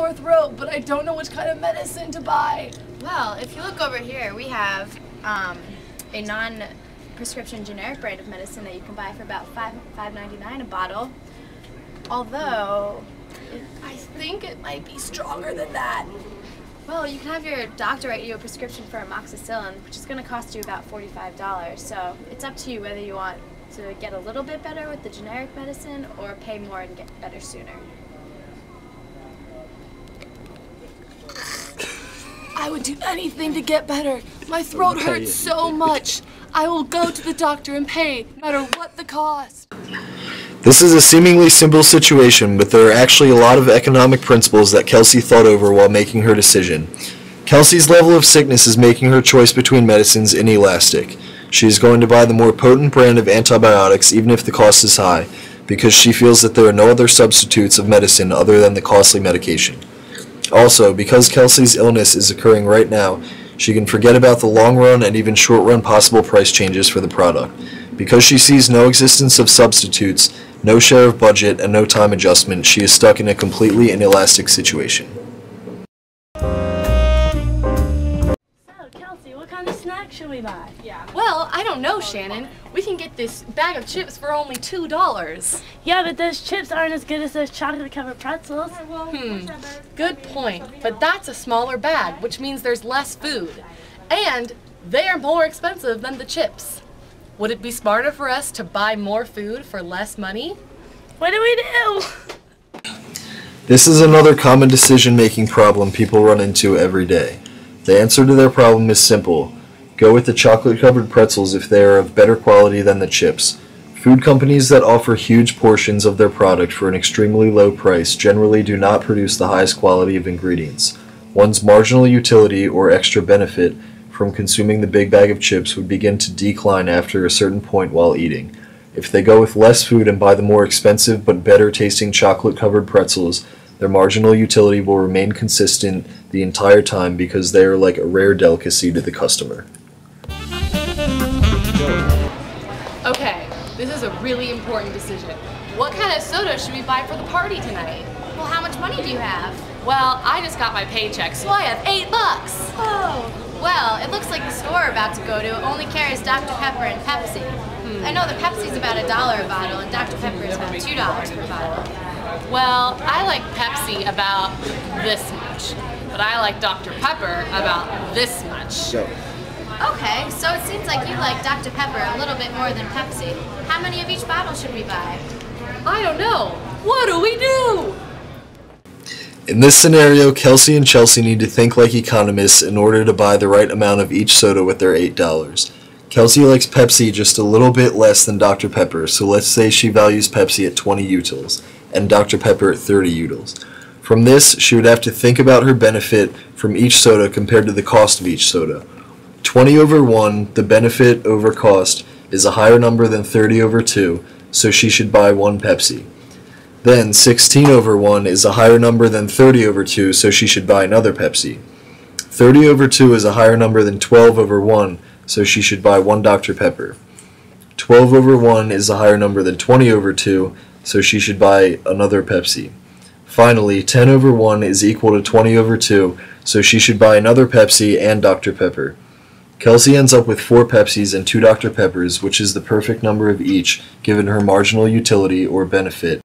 sore throat, but I don't know which kind of medicine to buy. Well, if you look over here, we have a non-prescription generic brand of medicine that you can buy for about $5.99 a bottle. Although, I think it might be stronger than that. well, you can have your doctor write you a prescription for amoxicillin, which is going to cost you about $45. So it's up to you whether you want to get a little bit better with the generic medicine or pay more and get better sooner. I would do anything to get better. My throat hurts so much. I will go to the doctor and pay, no matter what the cost. This is a seemingly simple situation, but there are actually a lot of economic principles that Kelsey thought over while making her decision. Kelsey's level of sickness is making her choice between medicines inelastic. She is going to buy the more potent brand of antibiotics even if the cost is high, because she feels that there are no other substitutes of medicine other than the costly medication. Also, because Kelsey's illness is occurring right now, she can forget about the long-run and even short-run possible price changes for the product. Because she sees no existence of substitutes, no share of budget, and no time adjustment, she is stuck in a completely inelastic situation. What kind of snack should we buy? Well, I don't know, Shannon. We can get this bag of chips for only $2. Yeah, but those chips aren't as good as those chocolate-covered pretzels. Good point. But that's a smaller bag, which means there's less food. And they are more expensive than the chips. Would it be smarter for us to buy more food for less money? What do we do? This is another common decision-making problem people run into every day. The answer to their problem is simple. Go with the chocolate-covered pretzels if they are of better quality than the chips. Food companies that offer huge portions of their product for an extremely low price generally do not produce the highest quality of ingredients. One's marginal utility or extra benefit from consuming the big bag of chips would begin to decline after a certain point while eating. If they go with less food and buy the more expensive but better tasting chocolate-covered pretzels, their marginal utility will remain consistent the entire time because they are like a rare delicacy to the customer. Okay, this is a really important decision. What kind of soda should we buy for the party tonight? Well, how much money do you have? Well, I just got my paycheck, so I have $8. Oh. Well, it looks like the store we're about to go to only carries Dr. Pepper and Pepsi. I know the Pepsi's about $1 a bottle and Dr. Pepper is about $2 per bottle. Well, I like Pepsi about this much, but I like Dr. Pepper about this much. Okay, so it seems like you like Dr. Pepper a little bit more than Pepsi. How many of each bottle should we buy? I don't know. What do we do? In this scenario, Kelsey and Chelsea need to think like economists in order to buy the right amount of each soda with their $8. Kelsey likes Pepsi just a little bit less than Dr. Pepper, so let's say she values Pepsi at 20 utils and Dr. Pepper at 30 utils. From this, she would have to think about her benefit from each soda compared to the cost of each soda. 20 over 1, the benefit over cost, is a higher number than 30 over 2, so she should buy one Pepsi. Then 16 over 1 is a higher number than 30 over 2, so she should buy another Pepsi. 30 over 2 is a higher number than 12 over 1, so she should buy one Dr. Pepper. 12 over 1 is a higher number than 20 over 2, so she should buy another Pepsi. Finally, 10 over 1 is equal to 20 over 2, so she should buy another Pepsi and Dr. Pepper. Kelsey ends up with 4 Pepsis and 2 Dr. Peppers, which is the perfect number of each, given her marginal utility or benefit,